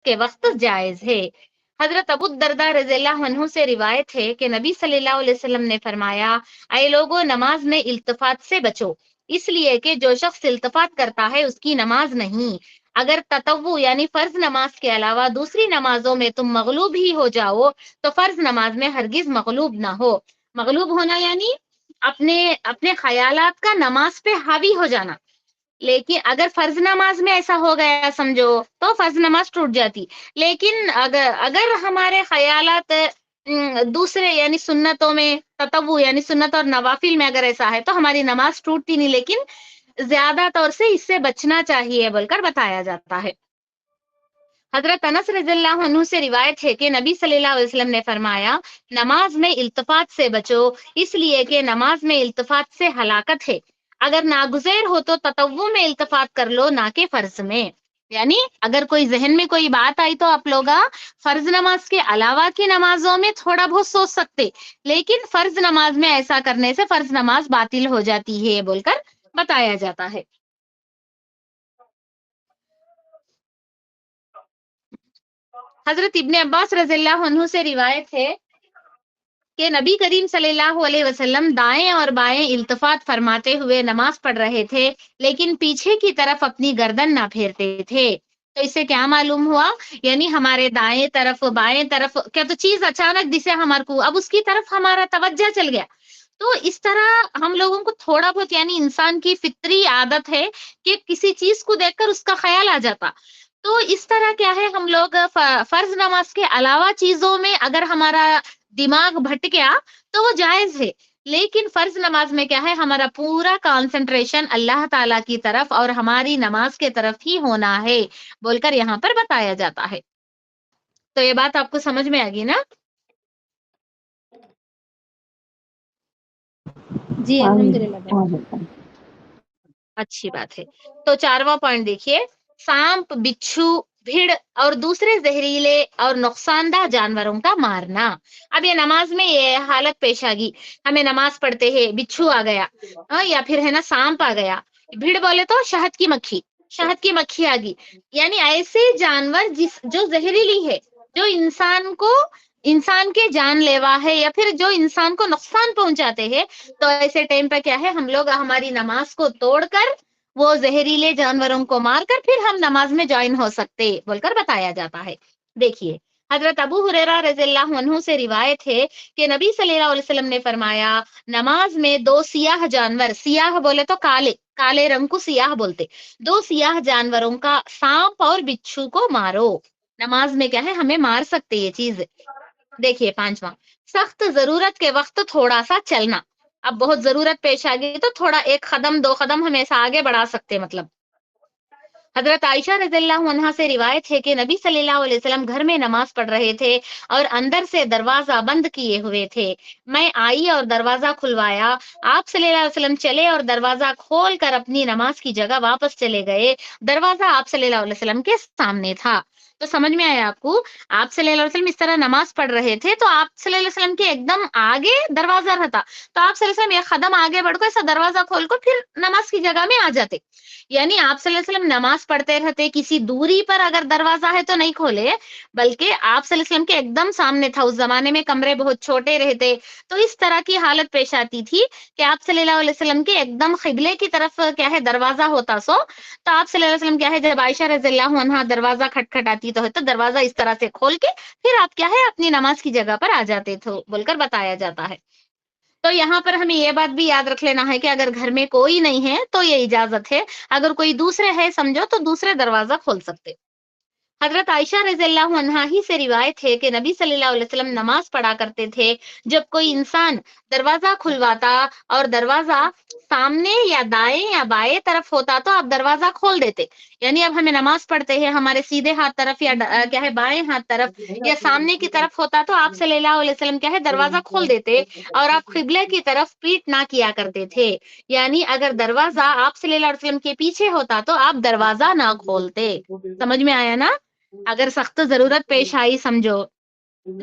کے وقت جائز ہے۔ حضرت ابو الدرداء رضی اللہ عنہ سے روایت ہے کہ نبی صلی اللہ علیہ وسلم نے فرمایا، اے لوگوں نماز میں التفات سے بچو، اس لیے کہ جو شخص التفات کرتا ہے اس کی نماز نہیں۔ اگر تطوع یعنی فرض نماز کے علاوہ دوسری نمازوں میں تم مغلوب ہی ہو جاؤ تو فرض نماز میں ہرگز مغلوب نہ ہو۔ مغلوب ہونا یعنی اپنے اپنے خیالات کا نماز پہ حاوی ہو جانا۔ لیکن اگر فرض نماز میں ایسا ہو گیا سمجھو تو فرض نماز ٹوٹ جاتی، لیکن اگر ہمارے خیالات دوسرے یعنی سنتوں میں، تطوع یعنی سنت اور نوافل میں اگر ایسا ہے تو ہماری نماز ٹوٹتی نہیں، لیکن زیادہ طور سے اس سے بچنا چاہیے بول کر بتایا جاتا ہے۔ حضرت انس رضی اللہ عنہ سے روایت ہے کہ نبی صلی اللہ علیہ وسلم نے فرمایا، نماز میں التفات سے بچو، اس لیے کہ نماز میں التفات سے ہلاکت ہے۔ اگر ناگزیر ہو تو تطوع میں التفات کر لو، نہ کہ فرض میں۔ یعنی اگر کوئی ذہن میں کوئی بات آئی تو آپ لوگ فرض نماز کے علاوہ کی نمازوں میں تھوڑا بہت سوچ سکتے، لیکن فرض نماز میں ایسا کرنے سے فرض نماز باطل ہو جاتی ہے بول کر بتایا جاتا ہے۔ حضرت ابن عباس رضی اللہ عنہ سے روایت ہے کہ نبی کریم صلی اللہ علیہ وسلم دائیں اور بائیں التفات فرماتے ہوئے نماز پڑھ رہے تھے، لیکن پیچھے کی طرف اپنی گردن نہ پھیرتے تھے۔ تو اس سے کیا معلوم ہوا؟ یعنی ہمارے دائیں طرف بائیں طرف کیا تو چیز اچانک دسے ہمارے کو، اب اس کی طرف ہمارا توجہ چل گیا۔ تو اس طرح ہم لوگوں کو تھوڑا بہت یعنی انسان کی فطری عادت ہے کہ کسی چیز کو دیکھ کر اس کا خیال آ جاتا۔ تو اس طرح کیا ہے، ہم لوگ فرض نماز کے علاوہ چیزوں میں اگر ہمارا دماغ بھٹ گیا تو وہ جائز ہے، لیکن فرض نماز میں کیا ہے، ہمارا پورا کانسنٹریشن اللہ تعالی کی طرف اور ہماری نماز کے طرف ہی ہونا ہے بول کر یہاں پر بتایا جاتا ہے۔ تو یہ بات آپ کو سمجھ میں آ گئی نا؟ جی ہاں الحمد جی، للہ ہاں بہن۔ بالکل۔ اچھی بات ہے۔ تو 4واں پوائنٹ دیکھیے، سانپ، بچھو، بھیڑ اور دوسرے زہریلے اور نقصان دہ جانوروں کا مارنا۔ اب یہ نماز میں یہ حالت پیش آ گئی، ہمیں نماز پڑھتے ہیں بچھو آ گیا، یا پھر ہے نا سانپ آ گیا، بھیڑ بولے تو شہد کی مکھی، شہد کی مکھی آ گئی، یعنی ایسے جانور جو زہریلی ہے، جو انسان کے جان لیوا ہے، یا پھر جو انسان کو نقصان پہنچاتے ہیں، تو ایسے ٹائم پہ کیا ہے، ہم لوگ ہماری نماز کو توڑ کر وہ زہریلے جانوروں کو مار کر پھر ہم نماز میں جوائن ہو سکتے بول کر بتایا جاتا ہے۔ دیکھیے، حضرت ابو ہریرہ رضی اللہ عنہ سے روایت ہے کہ نبی صلی اللہ علیہ وسلم نے فرمایا، نماز میں 2 سیاہ جانور، سیاہ بولے تو کالے، کالے رنگ کو سیاہ بولتے، 2 سیاہ جانوروں کا، سانپ اور بچھو کو مارو۔ نماز میں کیا ہے، ہمیں مار سکتے یہ چیز۔ دیکھیے 5واں، سخت ضرورت کے وقت تھوڑا سا چلنا۔ اب بہت ضرورت پیش آ گئی تو تھوڑا 1 قدم 2 قدم ہم ایسا آگے بڑھا سکتے، مطلب حضرت عائشہ رضی اللہ عنہا سے روایت ہے کہ نبی صلی اللہ علیہ وسلم گھر میں نماز پڑھ رہے تھے اور اندر سے دروازہ بند کیے ہوئے تھے۔ میں آئی اور دروازہ کھلوایا، آپ صلی اللہ علیہ وسلم چلے اور دروازہ کھول کر اپنی نماز کی جگہ واپس چلے گئے۔ دروازہ آپ صلی اللہ علیہ وسلم کے سامنے تھا۔ تو سمجھ میں آیا آپ کو؟ آپ صلی اللہ علیہ وسلم اس طرح نماز پڑھ رہے تھے تو آپ صلی اللہ علیہ وسلم کے ایک دم آگے دروازہ رہتا، تو آپ صلی اللہ علیہ وسلم 1 قدم آگے بڑھ کر ایسا دروازہ کھول کر پھر نماز کی جگہ میں آ جاتے۔ یعنی آپ صلی اللہ علیہ وسلم نماز پڑھتے رہتے، کسی دوری پر اگر دروازہ ہے تو نہیں کھولے، بلکہ آپ صلی اللہ علیہ وسلم کے ایک دم سامنے تھا۔ اس زمانے میں کمرے بہت چھوٹے رہتے، تو اس طرح کی حالت پیش آتی تھی کہ آپ صلی اللہ علیہ وسلم کے ایک دم قبلے کی طرف کیا ہے دروازہ ہوتا سو، تو آپ صلی اللہ علیہ وسلم کیا ہے، جب عائشہ رضی اللہ عنہا دروازہ کھٹکھٹاتی تو دروازہ اس طرح سے کھول کے پھر آپ کیا ہے اپنی نماز کی جگہ پر آ جاتے تھے بول کر بتایا جاتا ہے۔ تو یہاں پر ہمیں یہ بات بھی یاد رکھ لینا ہے کہ اگر گھر میں کوئی نہیں ہے تو یہ اجازت ہے، اگر کوئی دوسرے ہے سمجھو تو دوسرے دروازہ کھول سکتے۔ حضرت عائشہ رضی اللہ عنہا ہی سے روایت ہے کہ نبی صلی اللہ علیہ وسلم نماز پڑھا کرتے تھے، جب کوئی انسان دروازہ کھلواتا اور دروازہ سامنے یا دائیں یا بائیں طرف ہوتا تو آپ دروازہ کھول دیتے۔ یعنی اب ہمیں نماز پڑھتے ہیں، ہمارے سیدھے ہاتھ طرف یا کیا ہے بائیں ہاتھ طرف یا سامنے کی طرف ہوتا تو آپ صلی اللہ علیہ وسلم کیا ہے دروازہ کھول دیتے اور آپ قبلے کی طرف پیٹ نہ کیا کرتے تھے۔ یعنی اگر دروازہ آپ صلی اللہ علیہ وسلم کے پیچھے ہوتا تو آپ دروازہ نہ کھولتے۔ سمجھ میں آیا نا؟ اگر سخت ضرورت پیش آئی سمجھو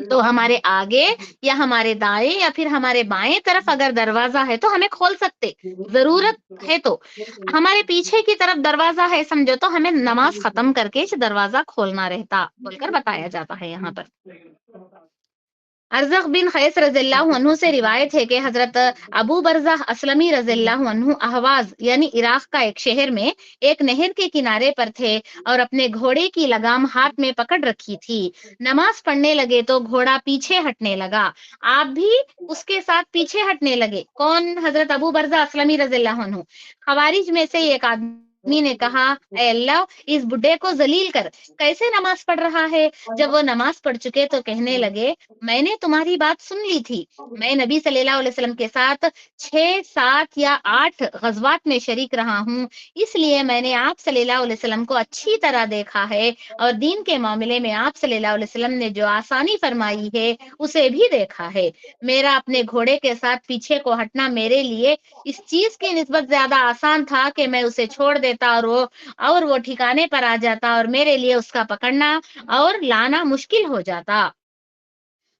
تو ہمارے آگے یا ہمارے دائیں یا پھر ہمارے بائیں طرف اگر دروازہ ہے تو ہمیں کھول سکتے، ضرورت ہے تو۔ ہمارے پیچھے کی طرف دروازہ ہے سمجھو تو ہمیں نماز ختم کر کے دروازہ کھولنا رہتا بول کر بتایا جاتا ہے یہاں پر۔ ارزق بن قیس رضی اللہ عنہ سے روایت ہے کہ حضرت ابو برزہ اسلمی رضی اللہ عنہ احواز یعنی عراق کا ایک شہر میں ایک نہر کے کنارے پر تھے اور اپنے گھوڑے کی لگام ہاتھ میں پکڑ رکھی تھی۔ نماز پڑھنے لگے تو گھوڑا پیچھے ہٹنے لگا، آپ بھی اس کے ساتھ پیچھے ہٹنے لگے۔ کون؟ حضرت ابو برزہ اسلمی رضی اللہ عنہ۔ خوارج میں سے ایک آدمی نے کہا، اے اللہ اس بڈھے کو ذلیل کر، کیسے نماز پڑھ رہا ہے؟ جب وہ نماز پڑھ چکے تو کہنے لگے، میں نے تمہاری بات سن لی تھی، میں نبی صلی اللہ علیہ وسلم کے ساتھ 6 7 یا 8 غزوات میں شریک رہا ہوں، اس لیے میں نے آپ صلی اللہ علیہ وسلم کو اچھی طرح دیکھا ہے، اور دین کے معاملے میں آپ صلی اللہ علیہ وسلم نے جو آسانی فرمائی ہے اسے بھی دیکھا ہے۔ میرا اپنے گھوڑے کے ساتھ پیچھے کو ہٹنا میرے لیے اس چیز کی نسبت زیادہ آسان تھا کہ میں اسے چھوڑ دیتا اور وہ ٹھکانے پر آ جاتا، اور میرے لیے اس کا پکڑنا اور لانا مشکل ہو جاتا۔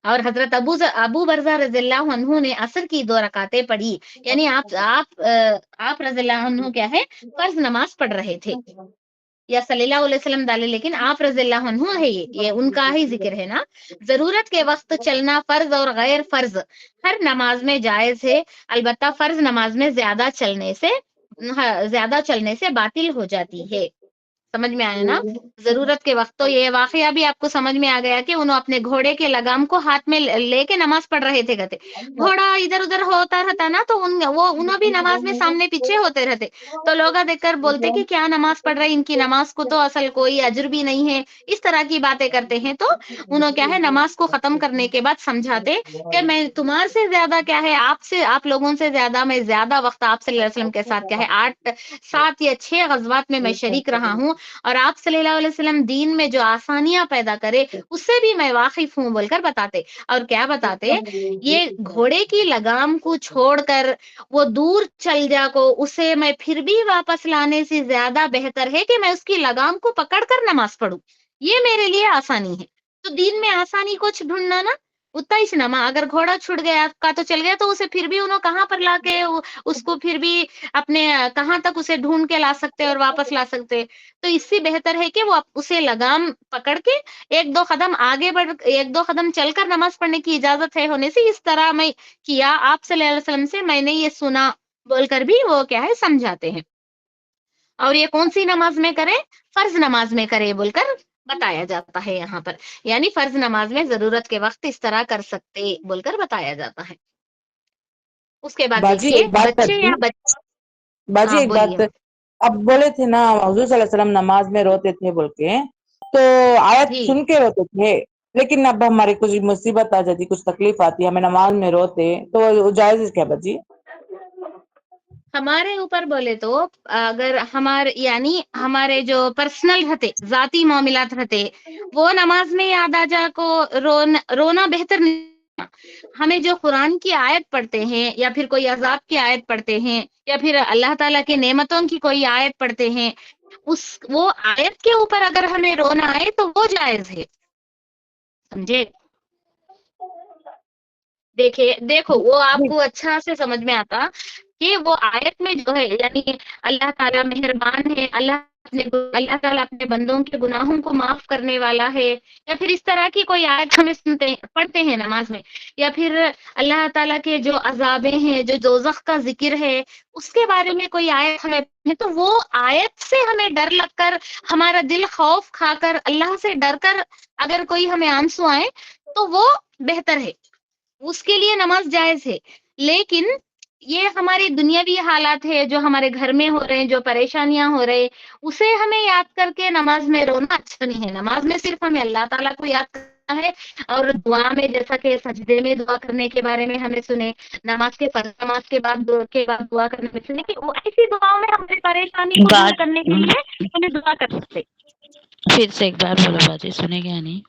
اور حضرت ابو برزہ رضی اللہ عنہ نے عصر کی 2 رکعتیں پڑھی، یعنی آپ رضی اللہ عنہ کیا ہے فرض نماز پڑھ رہے تھے، یا صلی اللہ علیہ وسلم ڈالے لیکن آپ رضی اللہ عنہ ہے، یہ ان کا ہی ذکر ہے نا۔ ضرورت کے وقت چلنا فرض اور غیر فرض ہر نماز میں جائز ہے، البتہ فرض نماز میں زیادہ چلنے سے باطل ہو جاتی ہے۔ سمجھ میں آیا نا؟ ضرورت کے وقت تو یہ واقعہ بھی آپ کو سمجھ میں آ گیا کہ انہوں اپنے گھوڑے کے لگام کو ہاتھ میں لے کے نماز پڑھ رہے تھے، کہتے گھوڑا ادھر ادھر ہوتا رہتا نا تو انہوں بھی نماز میں سامنے پیچھے ہوتے رہتے، تو لوگ دیکھ کر بولتے کہ کیا نماز پڑھ رہے، ان کی نماز کو تو اصل کوئی اجر بھی نہیں ہے، اس طرح کی باتیں کرتے ہیں۔ تو انہوں کیا ہے نماز کو ختم کرنے کے بعد سمجھاتے کہ میں تمہار سے زیادہ کیا ہے آپ لوگوں سے زیادہ میں زیادہ وقت آپ صلی اللہ علیہ وسلم کے ساتھ کیا ہے 8 7 یا 6 غزوات میں شریک رہا ہوں، اور آپ صلی اللہ علیہ وسلم دین میں جو آسانیاں پیدا کرے اس سے بھی میں واقف ہوں بول کر بتاتے۔ اور کیا بتاتے؟ یہ گھوڑے کی لگام کو چھوڑ کر وہ دور چل جا کو اسے میں پھر بھی واپس لانے سے زیادہ بہتر ہے کہ میں اس کی لگام کو پکڑ کر نماز پڑھوں، یہ میرے لیے آسانی ہے۔ تو دین میں آسانی کچھ ڈھونڈنا نا اتنا ہی نما، اگر گھوڑا چھوٹ گیا کا تو چل گیا، تو اسے پھر بھی انہوں کہاں پر لا کے اس کو پھر بھی اپنے کہاں تک اسے ڈھونڈ کے لا سکتے اور واپس لا سکتے؟ تو اس سے بہتر ہے کہ وہ اسے لگام پکڑ کے 1 2 قدم چل کر نماز پڑھنے کی اجازت ہے ہونے سے، اس طرح میں کیا آپ صلی اللہ علیہ وسلم سے میں نے یہ سنا بول کر بھی وہ کیا ہے سمجھاتے ہیں۔ اور یہ کون سی نماز میں کرے؟ فرض نماز میں کرے بول کر بتایا جاتا ہے یہاں پر، یعنی فرض نماز میں ضرورت کے وقت اس طرح کر سکتے بول کر بتایا جاتا ہے۔ اس کے بعد باجی دیکھیے ایک بات بچے کرتی یا ہوں، بچ باجی ہاں ایک بولیے۔ بات، اب بولے تھے نا حضور صلی اللہ علیہ وسلم نماز میں روتے تھے بول کے، تو آیت جی سن کے روتے تھے، لیکن اب ہماری کچھ مصیبت آ جاتی، کچھ تکلیف آتی، ہمیں نماز میں روتے تو جائز ہے کیا باجی؟ ہمارے اوپر بولے تو اگر ہمارے جو پرسنل رہتے ذاتی معاملات رہتے وہ نماز میں یاد آ جا کو رونا بہتر نہیں۔ ہمیں جو قرآن کی آیت پڑھتے ہیں یا پھر کوئی عذاب کی آیت پڑھتے ہیں یا پھر اللہ تعالیٰ کے نعمتوں کی کوئی آیت پڑھتے ہیں، وہ آیت کے اوپر اگر ہمیں رونا آئے تو وہ جائز ہے، سمجھے؟ دیکھو وہ آپ کو اچھا سے سمجھ میں آتا کہ وہ آیت میں جو ہے یعنی اللہ تعالیٰ مہربان ہے، اللہ تعالیٰ اپنے بندوں کے گناہوں کو معاف کرنے والا ہے، یا پھر اس طرح کی کوئی آیت ہمیں پڑھتے ہیں نماز میں، یا پھر اللہ تعالیٰ کے جو عذابیں ہیں، جو دوزخ کا ذکر ہے اس کے بارے میں کوئی آیت ہمیں، تو وہ آیت سے ہمیں ڈر لگ کر ہمارا دل خوف کھا کر اللہ سے ڈر کر اگر کوئی ہمیں آنسو آئے تو وہ بہتر ہے، اس کے لیے نماز جائز ہے۔ لیکن یہ ہماری دنیاوی حالات ہے جو ہمارے گھر میں ہو رہے ہیں، جو پریشانیاں ہو رہے، اسے ہمیں یاد کر کے نماز میں رونا اچھا نہیں ہے۔ نماز میں صرف ہمیں اللہ تعالیٰ کو یاد کرنا ہے، اور دعا میں جیسا کہ سجدے میں دعا کرنے کے بارے میں ہمیں سنے، نماز کے بعد دعا کرنے میں سنے کہ وہ ایسی دعاؤں میں ہماری پریشانی کو دور بات کرنے کے لیے ہمیں دعا کر سکتے۔ پھر سے ایک بار بولو باجی، سنے گیا نہیں؟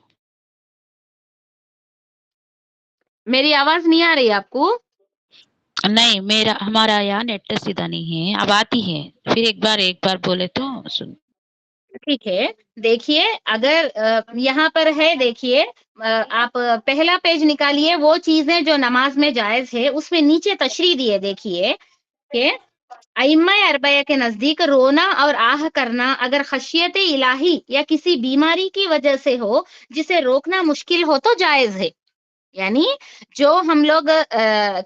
میری آواز نہیں آ رہی آپ کو؟ نہیں، ہمارا یہاں نیٹ سیدھا نہیں ہے، اب آتی ہے، پھر ایک بار بولے تو سن۔ ٹھیک ہے، دیکھیے اگر یہاں پر ہے، دیکھیے آپ پہلا پیج نکالیے، وہ چیزیں جو نماز میں جائز ہے، اس میں نیچے تشریح دیے دیکھیے کہ ائمہ اربعہ کے نزدیک رونا اور آہ کرنا اگر خشیت الہی یا کسی بیماری کی وجہ سے ہو جسے روکنا مشکل ہو تو جائز ہے. یعنی جو ہم لوگ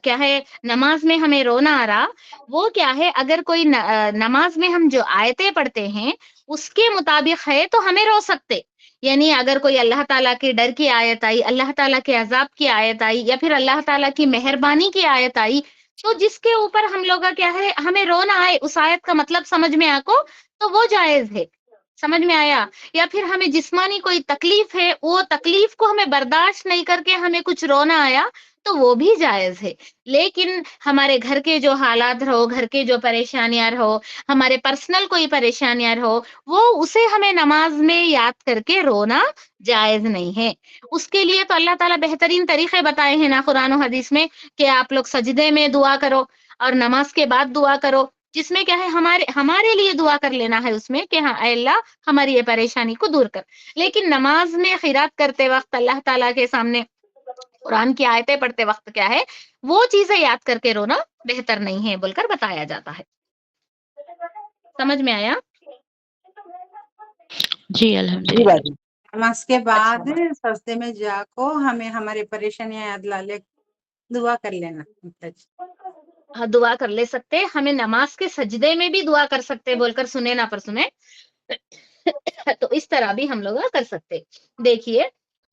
کیا ہے نماز میں ہمیں رونا آ رہا، وہ کیا ہے اگر کوئی نماز میں ہم جو آیتیں پڑھتے ہیں اس کے مطابق ہے تو ہمیں رو سکتے. یعنی اگر کوئی اللہ تعالیٰ کے ڈر کی آیت آئی، اللہ تعالیٰ کے عذاب کی آیت آئی، یا پھر اللہ تعالیٰ کی مہربانی کی آیت آئی، تو جس کے اوپر ہم لوگ کا کیا ہے ہمیں رونا آئے، اس آیت کا مطلب سمجھ میں آ کو، تو وہ جائز ہے. سمجھ میں آیا؟ یا پھر ہمیں جسمانی کوئی تکلیف ہے، وہ تکلیف کو ہمیں برداشت نہیں کر کے ہمیں کچھ رونا آیا تو وہ بھی جائز ہے. لیکن ہمارے گھر کے جو حالات رہو، گھر کے جو پریشانیاں رہو، ہمارے پرسنل کوئی پریشانیاں رہو، وہ اسے ہمیں نماز میں یاد کر کے رونا جائز نہیں ہے. اس کے لیے تو اللہ تعالیٰ بہترین طریقے بتائے ہیں نا قرآن و حدیث میں، کہ آپ لوگ سجدے میں دعا کرو اور نماز کے بعد دعا کرو، جس میں کیا ہے ہمارے لیے دعا کر لینا ہے اس میں کہ ہاں اے اللہ ہماری یہ پریشانی کو دور کر. لیکن نماز میں خیرات کرتے وقت اللہ تعالیٰ کے سامنے قرآن کی آیتیں پڑھتے وقت کیا ہے وہ چیزیں یاد کر کے رونا بہتر نہیں ہے بول کر بتایا جاتا ہے. سمجھ میں آیا؟ جی جی الحمدللہ. باجی. نماز کے اچھا، بعد سجدے میں جا کو ہمیں ہماری پریشانیاں یاد لا لے دعا کر لینا. ہاں دعا کر لے سکتے، ہمیں نماز کے سجدے میں بھی دعا کر سکتے بول کر سنے نہ پر سنے. تو اس طرح بھی ہم لوگ کر سکتے. دیکھیے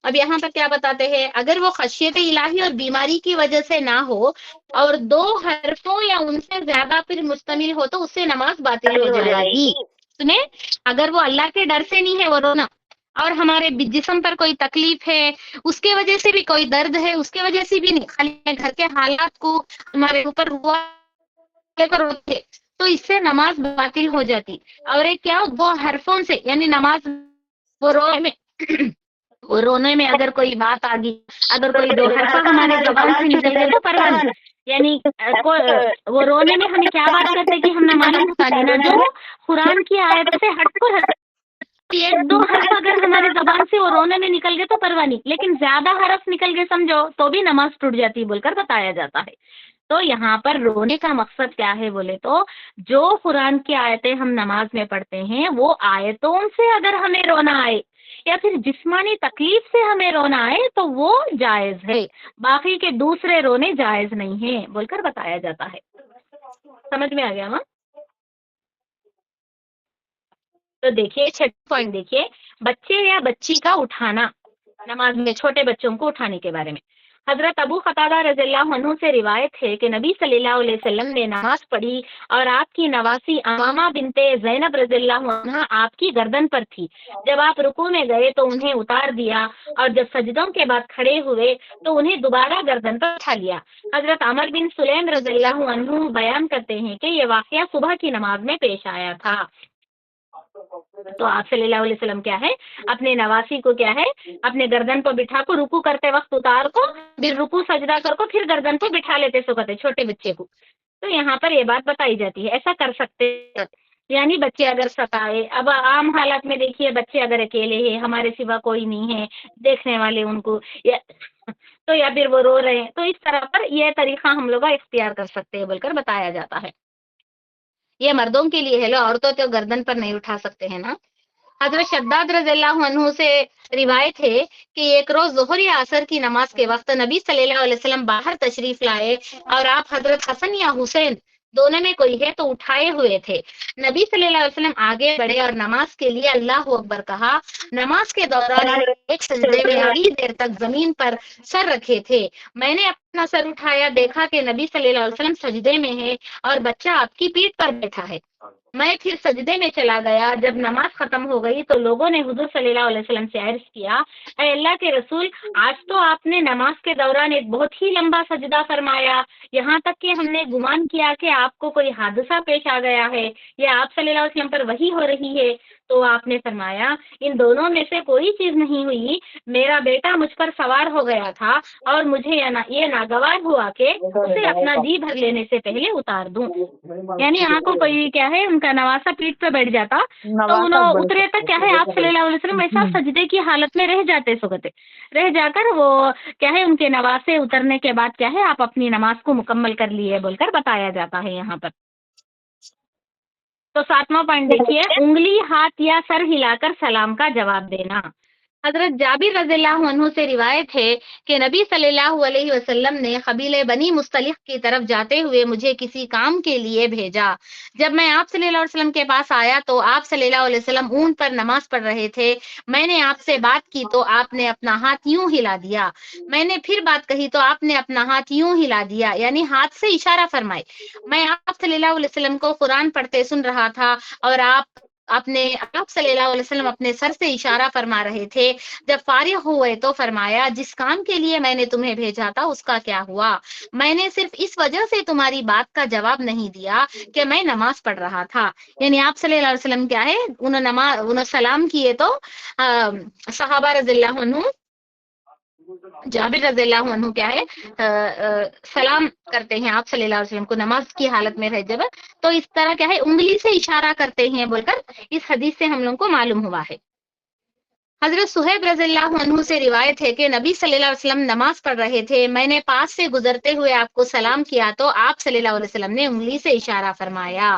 اب یہاں پر کیا بتاتے ہیں، اگر وہ خشیت الہی اور بیماری کی وجہ سے نہ ہو اور 2 حرفوں یا ان سے زیادہ پھر مشتمل ہو تو اس سے نماز باطل ہو جائے گی. سنیں، اگر وہ اللہ کے ڈر سے نہیں ہے وہ رونا، اور ہمارے جسم پر کوئی تکلیف ہے، اس کے وجہ سے بھی کوئی درد ہے، اس کے وجہ سے بھی نہیں، خالی گھر کے حالات کو ہمارے اوپر ہوا لے کر روتے تو اس سے نماز باطل ہو جاتی. اور ایک کیا 2 حرفوں سے، یعنی نماز وہ رونے میں اگر کوئی بات آ گئی، اگر کوئی 2 حرفہ ہمارے زبان سے نکل گئے تو پرواہ نہیں. یعنی وہ رونے میں ہمیں کیا بات کرتے کہ ہم نماز مستعینہ جو قرآن کی آیت سے ہٹ کر 1-2 حرف اگر ہمارے زبان سے وہ رونے میں نکل گئے تو پرواہ نہیں، لیکن زیادہ حرف نکل گئے سمجھو تو بھی نماز ٹوٹ جاتی بول کر بتایا جاتا ہے. تو یہاں پر رونے کا مقصد کیا ہے بولے تو جو قرآن کی آیتیں ہم نماز میں پڑھتے ہیں وہ آیتوں سے اگر ہمیں رونا آئے یا پھر جسمانی تکلیف سے ہمیں رونا آئے تو وہ جائز ہے، باقی کے دوسرے رونے جائز نہیں ہیں بول کر بتایا جاتا ہے. سمجھ میں آ گیا نا؟ تو دیکھیے 6 پوائنٹ دیکھیے، بچے یا بچی کا اٹھانا، نماز میں چھوٹے بچوں کو اٹھانے کے بارے میں. حضرت ابو قتادہ رضی اللہ عنہ سے روایت ہے کہ نبی صلی اللہ علیہ وسلم نے نماز پڑھی اور آپ کی نواسی امامہ بنت زینب رضی اللہ عنہ آپ کی گردن پر تھی. جب آپ رکوع میں گئے تو انہیں اتار دیا اور جب سجدوں کے بعد کھڑے ہوئے تو انہیں دوبارہ گردن پر اٹھا لیا. حضرت عمر بن سلیم رضی اللہ عنہ بیان کرتے ہیں کہ یہ واقعہ صبح کی نماز میں پیش آیا تھا. تو آپ صلی اللہ علیہ وسلم کیا ہے اپنے نواسی کو کیا ہے اپنے گردن پر بٹھا کو رکوع کرتے وقت اتار کو پھر رکوع سجدہ کر کو پھر گردن پر بٹھا لیتے سکتے چھوٹے بچے کو. تو یہاں پر یہ بات بتائی جاتی ہے ایسا کر سکتے، یعنی بچے اگر ستائے، اب عام حالات میں دیکھیے بچے اگر اکیلے ہیں ہمارے سوا کوئی نہیں ہے دیکھنے والے ان کو تو یا پھر وہ رو رہے ہیں تو اس طرح پر یہ طریقہ ہم لوگ اختیار کر سکتے ہیں بول کر بتایا جاتا ہے. یہ مردوں کے لیے ہے، لو عورتوں تو گردن پر نہیں اٹھا سکتے ہیں نا. حضرت شداد رضی اللہ عنہ سے روایت ہے کہ ایک روز ظہر یا عصر کی نماز کے وقت نبی صلی اللہ علیہ وسلم باہر تشریف لائے اور آپ حضرت حسن یا حسین دونوں میں کوئی ہے تو اٹھائے ہوئے تھے. نبی صلی اللہ علیہ وسلم آگے بڑھے اور نماز کے لیے اللہ اکبر کہا. نماز کے دوران ایک سجدے میں بڑی دیر تک زمین پر سر رکھے تھے. میں نے اپنا سر اٹھایا، دیکھا کہ نبی صلی اللہ علیہ وسلم سجدے میں ہے اور بچہ آپ کی پیٹھ پر بیٹھا ہے. میں پھر سجدے میں چلا گیا. جب نماز ختم ہو گئی تو لوگوں نے حضور صلی اللہ علیہ وسلم سے عرض کیا، اے اللہ کے رسول، آج تو آپ نے نماز کے دوران ایک بہت ہی لمبا سجدہ فرمایا، یہاں تک کہ ہم نے گمان کیا کہ آپ کو کوئی حادثہ پیش آ گیا ہے یا آپ صلی اللہ علیہ وسلم پر وحی ہو رہی ہے. تو آپ نے فرمایا ان دونوں میں سے کوئی چیز نہیں ہوئی، میرا بیٹا مجھ پر سوار ہو گیا تھا اور مجھے یہ ناگوار ہوا کہ اسے اپنا جی بھر لینے سے پہلے اتار دوں. یعنی یہاں کو کوئی کیا ہے ان کا نواسا پیٹ پہ بیٹھ جاتا تو انہوں اترے تک کیا ہے آپ صلی اللہ علیہ وسلم ایسا سجدے کی حالت میں رہ جاتے، سکتے رہ جا کر وہ کیا ہے ان کے نواسے اترنے کے بعد کیا ہے آپ اپنی نماز کو مکمل کر لیے بول کر بتایا جاتا ہے یہاں پر. تو 7واں پوائنٹ دیکھیے، انگلی، ہاتھ یا سر ہلا کر سلام کا جواب دینا. حضرت جابر رضی اللہ عنہ سے روایت ہے کہ نبی صلی اللہ علیہ وسلم نے قبیلے بنی مصطلق کی طرف جاتے ہوئے مجھے کسی کام کے لیے بھیجا. جب میں آپ صلی اللہ علیہ وسلم کے پاس آیا تو آپ صلی اللہ علیہ وسلم اونٹ پر نماز پڑھ رہے تھے. میں نے آپ سے بات کی تو آپ نے اپنا ہاتھ یوں ہلا دیا. میں نے پھر بات کہی تو آپ نے اپنا ہاتھ یوں ہلا دیا، یعنی ہاتھ سے اشارہ فرمائے. میں آپ صلی اللہ علیہ وسلم کو قرآن پڑھتے سن رہا تھا اور آپ صلی اللہ علیہ وسلم اپنے سر سے اشارہ فرما رہے تھے. جب فارغ ہوئے تو فرمایا جس کام کے لیے میں نے تمہیں بھیجا تھا اس کا کیا ہوا؟ میں نے صرف اس وجہ سے تمہاری بات کا جواب نہیں دیا کہ میں نماز پڑھ رہا تھا. یعنی آپ صلی اللہ علیہ وسلم کیا ہے انہوں سلام کیے تو صحابہ رضی اللہ عنہ جابر رضی اللہ عنہ کیا ہے سلام کرتے ہیں آپ صلی اللہ علیہ وسلم کو نماز کی حالت میں رہ جب، تو اس طرح کیا ہے انگلی سے اشارہ کرتے ہیں بول کر اس حدیث سے ہم لوگوں کو معلوم ہوا ہے. حضرت صہیب رضی اللہ عنہ سے روایت ہے کہ نبی صلی اللہ علیہ وسلم نماز پڑھ رہے تھے. میں نے پاس سے گزرتے ہوئے آپ کو سلام کیا تو آپ صلی اللہ علیہ وسلم نے انگلی سے اشارہ فرمایا.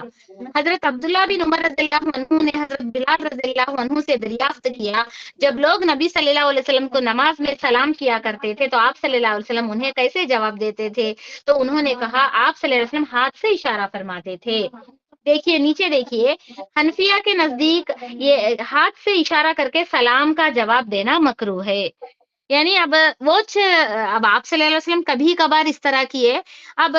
حضرت عبداللہ بن عمر رضی اللہ عنہ نے حضرت بلال رضی اللہ عنہ سے دریافت کیا جب لوگ نبی صلی اللہ علیہ وسلم کو نماز میں سلام کیا کرتے تھے تو آپ صلی اللہ علیہ وسلم انہیں کیسے جواب دیتے تھے؟ تو انہوں نے کہا آپ صلی اللہ علیہ وسلم ہاتھ سے اشارہ فرماتے تھے. دیکھیے نیچے دیکھیے، حنفیہ کے نزدیک یہ ہاتھ سے اشارہ کر کے سلام کا جواب دینا مکروہ ہے. یعنی اب آپ صلی اللہ علیہ وسلم کبھی کبھار اس طرح کیے، اب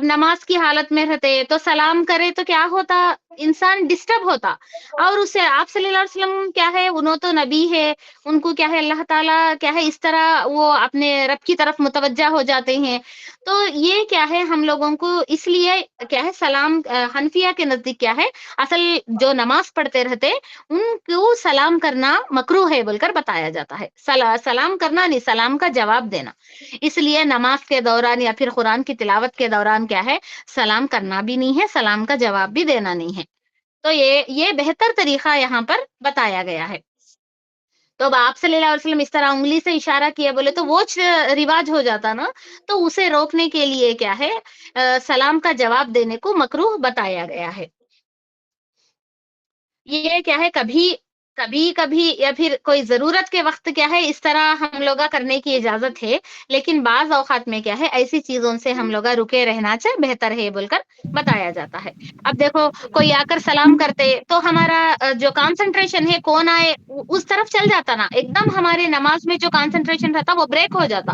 نماز کی حالت میں رہتے تو سلام کرے تو کیا ہوتا، انسان ڈسٹرب ہوتا. اور اسے آپ صلی اللہ علیہ وسلم کیا ہے انہوں تو نبی ہے، ان کو کیا ہے اللہ تعالیٰ کیا ہے اس طرح وہ اپنے رب کی طرف متوجہ ہو جاتے ہیں. تو یہ کیا ہے ہم لوگوں کو اس لیے کیا ہے سلام حنفیہ کے نزدیک کیا ہے اصل جو نماز پڑھتے رہتے ان کو سلام کرنا مکروہ ہے بول کر بتایا جاتا ہے. سلام کرنا نہیں، سلام کا جواب دینا. اس لیے نماز کے دوران یا پھر قرآن کی تلاوت کے دوران کیا ہے سلام کرنا بھی نہیں ہے، سلام کا جواب بھی دینا نہیں ہے. تو یہ بہتر طریقہ یہاں پر بتایا گیا ہے. تو اب آپ صلی اللہ علیہ وسلم اس طرح انگلی سے اشارہ کیا بولے تو وہ رواج ہو جاتا نا، تو اسے روکنے کے لیے کیا ہے سلام کا جواب دینے کو مکروہ بتایا گیا ہے. یہ کیا ہے کبھی کبھی یا پھر کوئی ضرورت کے وقت کیا ہے اس طرح ہم لوگا کرنے کی اجازت ہے، لیکن بعض اوقات میں کیا ہے ایسی چیزوں سے ہم لوگا رکے رہنا چاہے بہتر ہے بول کر بتایا جاتا ہے. اب دیکھو کوئی آ کر سلام کرتے تو ہمارا جو کانسنٹریشن ہے کون آئے اس طرف چل جاتا نا، ایک دم ہمارے نماز میں جو کانسنٹریشن رہتا وہ بریک ہو جاتا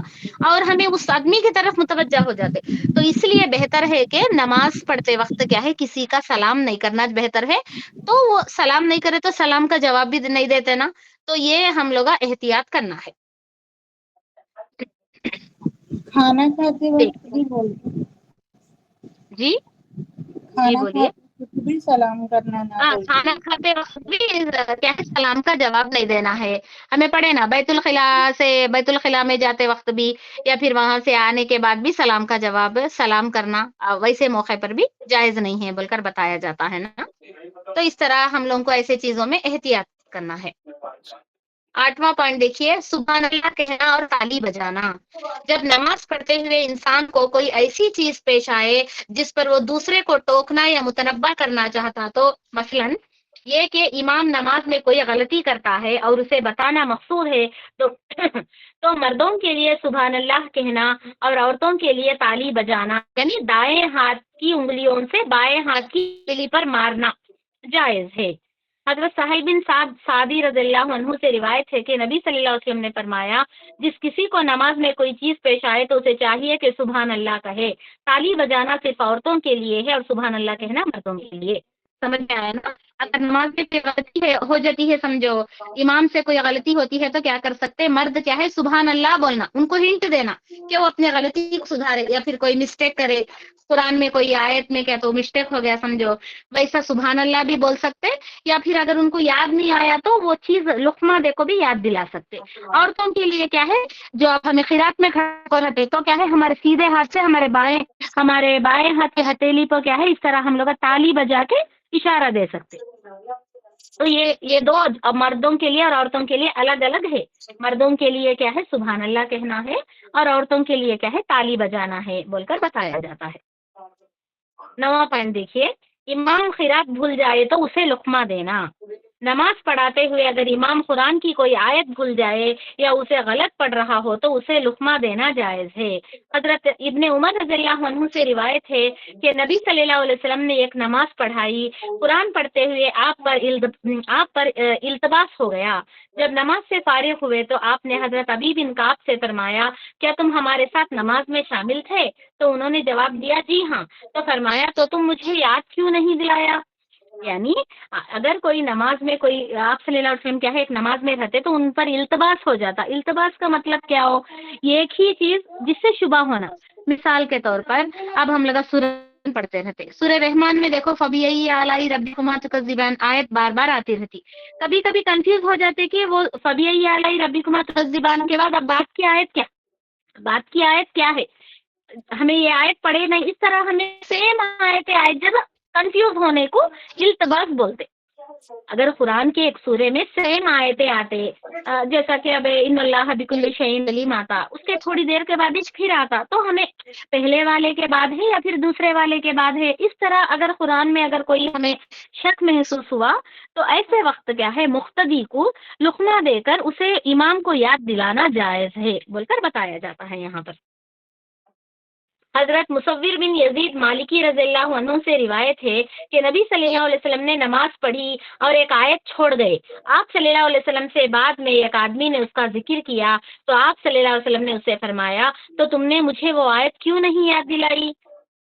اور ہمیں اس آدمی کی طرف متوجہ ہو جاتے. تو اس لیے بہتر ہے کہ نماز پڑھتے وقت کیا ہے کسی کا سلام نہیں کرنا بہتر ہے. تو وہ سلام نہیں کرے تو سلام کا جواب بھی نہیں دیتے نا، تو یہ ہم لوگ احتیاط کرنا ہے. کھانا کھاتے دیکھ وقت بھی بولتے، جی جی کھانا بولیے. کھاتے وقت بھی سلام کرنا نہ بولتے. کھانا کھاتے وقت بھی کیا ہے سلام کا جواب نہیں دینا ہے. ہمیں پڑھے نا بیت الخلاء میں جاتے وقت بھی یا پھر وہاں سے آنے کے بعد بھی سلام کا جواب سلام کرنا ویسے موقع پر بھی جائز نہیں ہے بول کر بتایا جاتا ہے نا. تو اس طرح ہم لوگوں کو ایسے چیزوں میں احتیاط کرنا ہے. 8واں پوائنٹ دیکھیے، سبحان اللہ کہنا اور تالی بجانا. جب نماز پڑھتے ہوئے انسان کو کوئی ایسی چیز پیش آئے جس پر وہ دوسرے کو ٹوکنا یا متنبہ کرنا چاہتا، تو مثلا یہ کہ امام نماز میں کوئی غلطی کرتا ہے اور اسے بتانا مقصود ہے تو مردوں کے لیے سبحان اللہ کہنا اور عورتوں کے لیے تالی بجانا، یعنی دائیں ہاتھ کی انگلیوں سے بائیں ہاتھ کی انگلی پر مارنا جائز ہے. حضرت سہل بن سعدی رضی اللہ عنہ سے روایت ہے کہ نبی صلی اللہ علیہ وسلم نے فرمایا جس کسی کو نماز میں کوئی چیز پیش آئے تو اسے چاہیے کہ سبحان اللہ کہے. تالی بجانا صرف عورتوں کے لیے ہے اور سبحان اللہ کہنا مردوں کے لیے. سمجھ میں آیا نا؟ اگر نماز میں کوئی غلطی ہو جاتی ہے، سمجھو امام سے کوئی غلطی ہوتی ہے تو کیا کر سکتے، مرد کیا ہے سبحان اللہ بولنا، ان کو ہنٹ دینا کہ وہ اپنے غلطی کو سدھارے، یا پھر کوئی مسٹیک کرے قرآن میں کوئی آیت میں کیا تو مسٹیک ہو گیا سمجھو، ویسا سبحان اللہ بھی بول سکتے، یا پھر اگر ان کو یاد نہیں آیا تو وہ چیز لقمہ دے کو بھی یاد دلا سکتے۔ عورتوں کے لیے کیا ہے، جو اب ہمیں خیرات میں کھڑا رہتے تو کیا ہے ہمارے سیدھے ہاتھ سے ہمارے بائیں ہاتھ کے ہتھیلی پر کیا ہے اس طرح ہم لوگ تالی بجا کے اشارہ دے سکتے۔ تو یہ دو اب مردوں کے لیے اور عورتوں کے لیے الگ الگ ہے۔ مردوں کے لیے کیا ہے سبحان اللہ کہنا ہے، اور عورتوں کے لیے کیا ہے تالی بجانا ہے بول کر بتایا جاتا ہے۔ 9واں پوائنٹ دیکھیے، امام خیرات بھول جائے تو اسے لقمہ دینا۔ نماز پڑھاتے ہوئے اگر امام قرآن کی کوئی آیت بھول جائے یا اسے غلط پڑھ رہا ہو تو اسے لقمہ دینا جائز ہے۔ حضرت ابن عمر رضی اللہ عنہ سے روایت ہے کہ نبی صلی اللہ علیہ وسلم نے ایک نماز پڑھائی، قرآن پڑھتے ہوئے آپ پر التباس ہو گیا۔ جب نماز سے فارغ ہوئے تو آپ نے حضرت ابی بن کعب سے فرمایا کیا تم ہمارے ساتھ نماز میں شامل تھے؟ تو انہوں نے جواب دیا جی ہاں۔ تو فرمایا تو تم مجھے یاد کیوں نہیں دلایا؟ یعنی اگر کوئی نماز میں کوئی آپ صلی اللہ علیہ وسلم کیا ہے ایک نماز میں رہتے تو ان پر التباس ہو جاتا۔ التباس کا مطلب کیا ہو، یہ ایک ہی چیز جس سے شبہ ہونا۔ مثال کے طور پر اب ہم لوگ سورہ پڑھتے رہتے، سورہ رحمان میں دیکھو فبیئی آلائی ربکما تکذبان آیت بار بار آتی رہتی، کبھی کبھی کنفیوز ہو جاتے کہ وہ فبیئی آلائی ربکما تکذبان کے بعد اب بات کی آیت کیا ہے، ہمیں یہ آیت پڑھے نہیں، اس طرح ہمیں سیم آیت جب کنفیوز ہونے کو التباس بولتے۔ اگر قرآن کے ایک سورے میں سیم آیتیں آتے، جیسا کہ اب ان اللہ بکل شیء علیم آتا، اس کے تھوڑی دیر کے بعد پھر آتا، تو ہمیں پہلے والے کے بعد ہے یا پھر دوسرے والے کے بعد ہے، اس طرح اگر قرآن میں اگر کوئی ہمیں شک محسوس ہوا تو ایسے وقت کیا ہے مقتدی کو لقمہ دے کر اسے امام کو یاد دلانا جائز ہے بول کر بتایا جاتا ہے یہاں پر۔ حضرت مصور بن یزید مالکی رضی اللہ عنہ سے روایت ہے کہ نبی صلی اللہ علیہ وسلم نے نماز پڑھی اور ایک آیت چھوڑ گئے۔ آپ صلی اللہ علیہ وسلم سے بعد میں ایک آدمی نے اس کا ذکر کیا تو آپ صلی اللہ علیہ وسلم نے اسے فرمایا تو تم نے مجھے وہ آیت کیوں نہیں یاد دلائی؟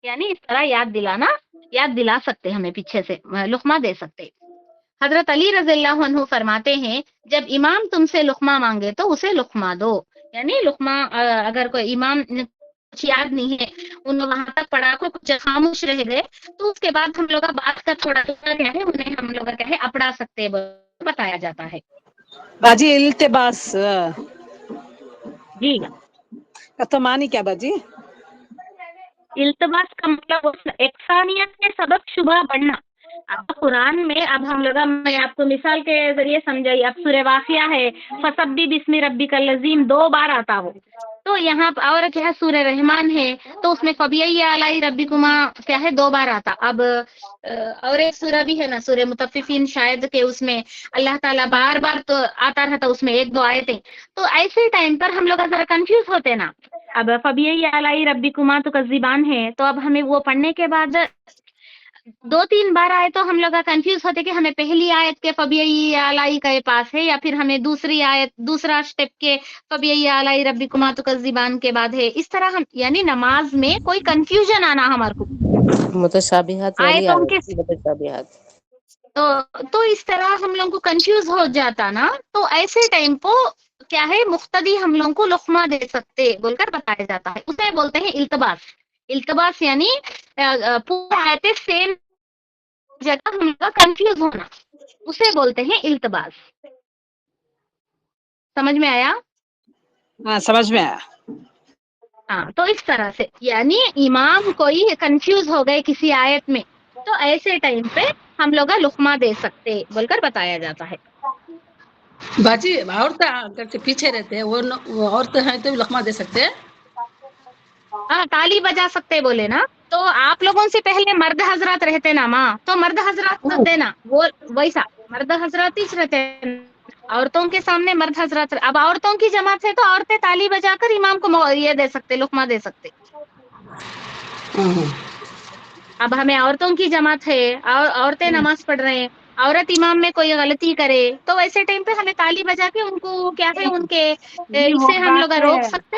یعنی اس طرح یاد دلا سکتے، ہمیں پیچھے سے لقمہ دے سکتے۔ حضرت علی رضی اللہ عنہ فرماتے ہیں جب امام تم سے لقمہ مانگے تو اسے لقمہ دو، یعنی لقمہ اگر کوئی امام کچھ یاد نہیں ہے ان وہاں تک پڑھا کو کچھ خاموش رہ گئے تو اس کے بعد ہم لوگ بات کا تھوڑا کیا ہے انہیں ہم لوگ کیا ہے اپڑا سکتے بتایا جاتا ہے۔ باجی التباس جی تو معنی کیا باجی؟ التباس کا مطلب اقسانیت کے سبب شبہ بڑھنا۔ اب قرآن میں اب ہم لوگ میں آپ کو مثال کے ذریعے سمجھائی، اب سورہ واقعہ ہے فسبح بسم ربک العظیم 2 بار آتا ہو، تو یہاں اور کیا ہے سورہ رحمان ہے تو اس میں فبیئی آلائی ربکما کیا ہے 2 بار آتا۔ اب اور ایک سورہ بھی ہے نا سورہ مطففین شاید کہ اس میں اللہ تعالیٰ بار بار تو آتا رہتا، اس میں 1-2 آیتیں، تو ایسے ٹائم پر ہم لوگ ذرا کنفیوز ہوتے نا۔ اب فبیئی آلائی ربکما تکذبان ہے تو اب ہمیں وہ پڑھنے کے بعد 2-3 بار آئے تو ہم لوگ کنفیوز ہوتے کہ ہمیں پہلی آیت کے فبیئی آلائی کے پاس ہے یا پھر ہمیں دوسری آیت دوسرا اسٹیپ کے فبیئی آلائی ربکما تکذبان کے بعد ہے، اس طرح ہم یعنی نماز میں کوئی کنفیوژن آنا ہمارے کو متشابہات والی آیتوں کے متشابہات تو اس طرح ہم لوگوں کو کنفیوز ہو جاتا نا، تو ایسے ٹائم کو کیا ہے مقتدی ہم لوگوں کو لقمہ دے سکتے بول کر بتایا جاتا ہے، اسے بولتے ہیں التباس یعنی پورا آیتیں سیم جگہ ہم لوگ کنفیوز ہونا، اسے بولتے ہیں التباس۔ سمجھ میں آیا؟ ہاں سمجھ میں آیا۔ ہاں تو اس طرح سے یعنی امام کوئی کنفیوز ہو گئے کسی آیت میں تو ایسے ٹائم پہ ہم لوگ لقمہ دے سکتے بول کر بتایا جاتا ہے۔ باجی عورتیں پیچھے رہتے ہیں وہ عورتیں ہیں تو لقمہ دے سکتے ہیں؟ ہاں تالی بجا سکتے بولے نا، تو آپ لوگوں سے پہلے مرد حضرات رہتے نا ماں، تو مرد حضرات کو دینا، وہ ویسا مرد حضرات ہی رہتے، عورتوں کے سامنے مرد حضرات، اب عورتوں کی جماعت ہے تو عورتیں تالی بجا کر امام کو یہ دے سکتے لقمہ دے سکتے۔ اب ہمیں عورتوں کی جماعت ہے اور عورتیں نماز پڑھ رہے ہیں، عورت امام میں کوئی غلطی کرے تو ویسے ٹائم پہ ہمیں تالی بجا کے ان کو کیا ہے ان کے جی وہ اسے ہم لوگ بات روک ہے، سکتے۔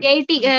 80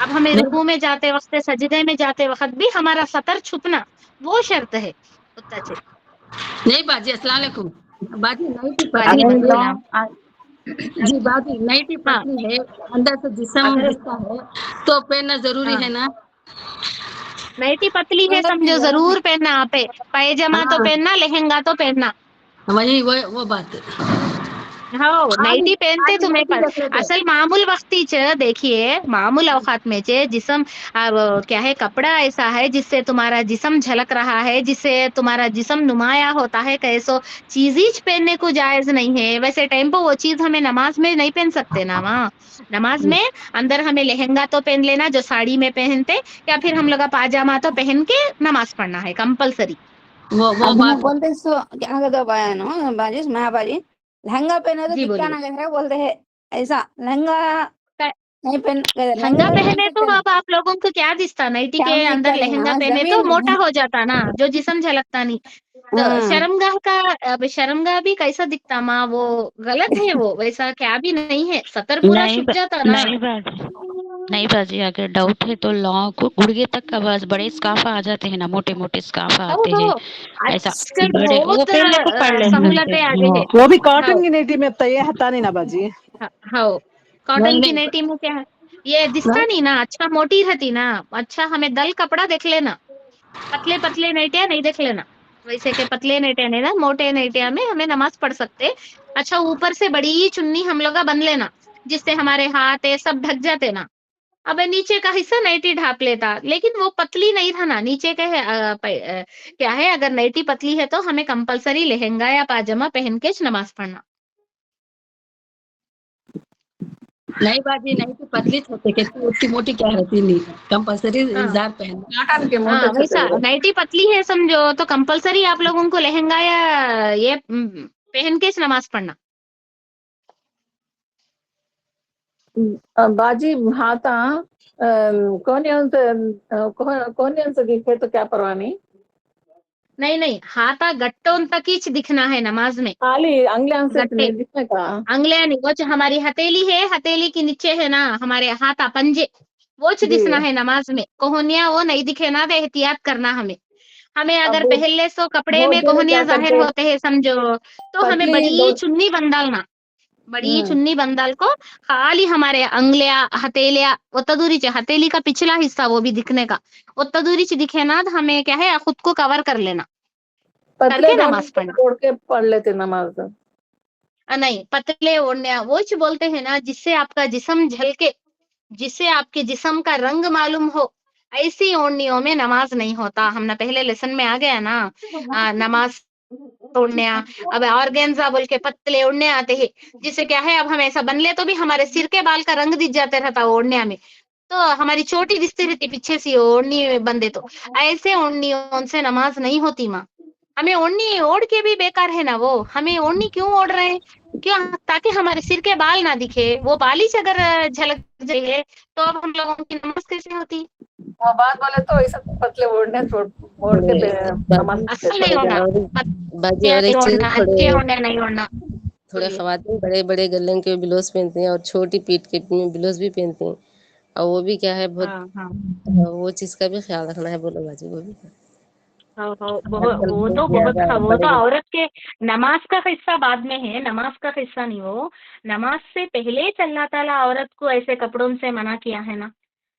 اب ہمیں رکوع میں جاتے وقت سجدے میں جاتے وقت بھی ہمارا سطر چھپنا وہ شرط ہے نہیں باجی السلام علیکم باجی نائٹی پتلی وعلیکم ہے السلام جی باجی نائٹی ہاں پتلی ہے اندر سے جسم اگر دکھتا ہے تو پہننا ضروری ہاں ہے نا نائٹی پتلی ہے سمجھو ضرور پہننا آپ پائجامہ تو ہاں پہننا لہنگا تو پہننا وہی وہ بات ہے ہاں خالی نائٹی پہنتے خالی تمہیں نائٹی رکھ لیتے اصل معمول وقتی دیکھیے معمول اوقات میں جسم کیا ہے کپڑا ایسا ہے جس سے تمہارا جسم جھلک رہا ہے جس سے تمہارا جسم نمایاں ہوتا ہے کیسو چیزیں پہننے کو جائز نہیں ہے ویسے ٹائم پہ وہ چیز ہمیں نماز میں نہیں پہن سکتے نا وہاں نماز میں اندر ہمیں لہنگا تو پہن لینا جو ساڑی میں پہنتے یا پھر ہم لوگ پاجامہ تو پہن کے نماز پڑھنا ہے کمپلسری وہ اب بات بولتے سو کیا کہتے بایا نو باجی میں باجی لہنگا پہنے تو جی بولیے دکھانا کہہ رہا بولتے ہیں ایسا لہنگا نہیں پہن لہنگا لہنگا نہیں پہن پہنے تو سکتے نا اب آپ لوگوں کو کیا دستا نائٹی کیا کے میں اندر کریں لہنگا نا پہنے تو زمین موٹا ہو جاتا نا جو جسم جھلکتا نہیں تو ہاں شرمگاہ کا اب شرمگاہ بھی کیسا دکھتا ماں وہ غلط ہے وہ ویسا کیا بھی نہیں ہے سطر پورا نہیں چھپ جاتا نا نہیں باجی نہیں باجی اگر ڈاؤٹ ہے تو لانگ گڑگے تک کا بس بڑے اسکارف آ جاتے ہیں نا موٹے موٹے اسکارف ہو آتے ہیں ہو ایسا آج کل بڑے وہ بہت پہننے کو پڑ لینا سہولتیں آگے ہے وہ بھی کاٹن کی نیٹی میں یہ ہتا نہیں نا باجی ہاں نہیں کاٹن کی نہیں نیٹی میں کیا ہے یہ دستا نہیں نا اچھا موٹی رہتی نا اچھا ہمیں دل کپڑا دیکھ لینا پتلے پتلے نیٹیا نہیں دیکھ لینا ویسے کہ پتلے نیٹیا نہیں نا موٹے نیٹیا میں ہمیں نماز پڑھ سکتے اچھا اوپر سے بڑی چنی ہم لوگ کا بن لینا جس سے ہمارے ہاتھ سب ڈھک جاتے نا اب نیچے کا حصہ نائٹی ڈھانپ لیتا لیکن وہ پتلی نہیں تھا نا نیچے کا کیا ہے اگر نائٹی پتلی ہے تو ہمیں کمپلسری لہنگا یا پاجامہ پہن کے نماز پڑھنا نہیں باجی نہیں تو پتلی ہوتے کتنی اتی موٹی کیا رہتی نہیں کمپلسری ہاں ازار پہن کاٹن کے ہاں موٹے چھوٹے ویسا نائٹی پتلی ہے سمجھو تو کمپلسری آپ لوگوں کو لہنگا یا یہ پہن کے نماز پڑھنا باجی ہاتا کون سے دکھے تو کیا پرواہ نہیں نہیں ہاتھا گٹون تک ہی دکھنا ہے نماز میں خالی انگلیاں سے گٹے نہیں دکھنے کا انگلیاں نہیں وہ ہماری ہتھیلی ہے ہتھیلی کے نیچے ہے نا ہمارے ہاتھ پنجے وہ جی دسنا ہے نماز میں کوہنیا وہ نہیں دکھے نا تو احتیاط کرنا ہمیں اگر اب پہلے سو کپڑے بہت میں جنے کوہنیا کیا ظاہر کرتے ہوتے ہیں سمجھو تو ہمیں پتلی بڑی دو چنی بن ڈالنا بڑی چنی بندال کو خالی ہمارے انگلیا ہتھیلیاں اتدوری ہتھیلی کا پچھلا حصہ وہ بھی دکھنے کا اتدوری دکھے نا ہمیں کیا ہے خود کو کور کر لینا کر پتلے کے دونوں نماز پڑھنا توڑ کے پڑھ لیتے نماز نہیں پتلے اوڑھنے وہ بولتے ہیں نا جس سے آپ کا جسم جھلکے جس سے آپ کے جسم کا رنگ معلوم ہو ایسی اوڑنیوں میں نماز نہیں ہوتا ہم نے پہلے لیسن میں آ گیا نا نماز توڑنے اب آرگینزا بول کے پتلے اڑنے آتے ہیں جس سے کیا ہے اب ہم ایسا بن لے تو بھی ہمارے سر کے بال کا رنگ دکھ جاتا رہتا اوڑنیا میں تو ہماری چوٹی دستتی رہتی پیچھے سے اوڑھنی بندے تو ایسے اوڑنی سے نماز نہیں ہوتی ماں ہمیں اوڑھنی اوڑھ کے بھی بےکار ہے نا وہ ہمیں اوڑھنی کیوں اوڑھ رہے ہیں کیوں تاکہ ہمارے سر کے بال نہ دکھے وہ بال ہی سے اگر جھلک جائیے تو اب ہم لوگوں کی نماز کیسے ہوتی وہ بات بولے تو ایسا پتلے اوڑھنے اوڑھ کے نماز اصل پڑھتے نہیں تھے ہونا باجی اور ایک چیز اچھے ہونا نہیں ہونا تھوڑے بولیے خواتین بڑے بڑے گلے کے بلاوز پہنتے ہیں اور چھوٹی پیٹ کے بلاوز بھی پہنتے ہیں اور وہ بھی کیا ہے بہت ہاں ہاں وہ چیز کا بھی خیال رکھنا ہے بولو باجی وہ بھی آج کل وہ تو زیادہ وہ بڑے تو بڑے عورت کے نماز کا حصہ بعد میں ہے نماز کا حصہ نہیں وہ نماز سے پہلے اللہ تعالیٰ عورت کو ایسے کپڑوں سے منع کیا ہے نا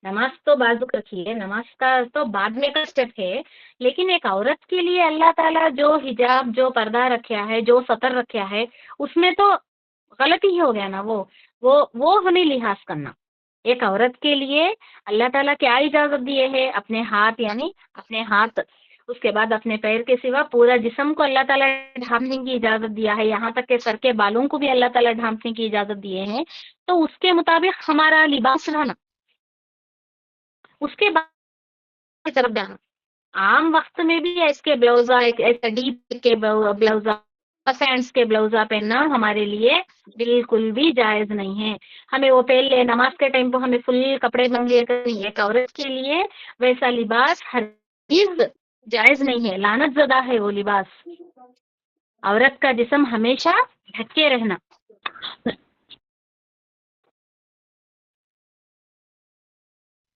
نماز تو بازو رکھی ہے نماز کا تو بعد میں کا اسٹیپ ہے لیکن ایک عورت کے لیے اللہ تعالیٰ جو حجاب جو پردہ رکھا ہے جو سطر رکھا ہے اس میں تو غلطی ہی ہو گیا نا وہ ہمیں لحاظ کرنا ایک عورت کے لیے اللہ تعالیٰ کیا اجازت دیے ہے اپنے ہاتھ یعنی اپنے ہاتھ اس کے بعد اپنے پیر کے سوا پورا جسم کو اللہ تعالیٰ ڈھانپنے کی اجازت دیا ہے یہاں تک کہ سر کے بالوں کو بھی اللہ تعالیٰ ڈھانپنے کی اجازت دیے ہیں تو اس کے مطابق ہمارا لباس رہنا اس کے بعد کی طرف جانا عام وقت میں بھی اس کے بلاؤزہ ایسا ڈیپ کے بلاؤزہ فینس کے بلاؤزہ پہننا ہمارے لیے بالکل بھی جائز نہیں ہے ہمیں وہ پہلے نماز کے ٹائم پہ ہمیں فل کپڑے منگے کرنی ایک عورت کے لیے ویسا لباس ہر چیز جائز نہیں ہے لعنت زدہ ہے وہ لباس عورت کا جسم ہمیشہ ڈھکے رہنا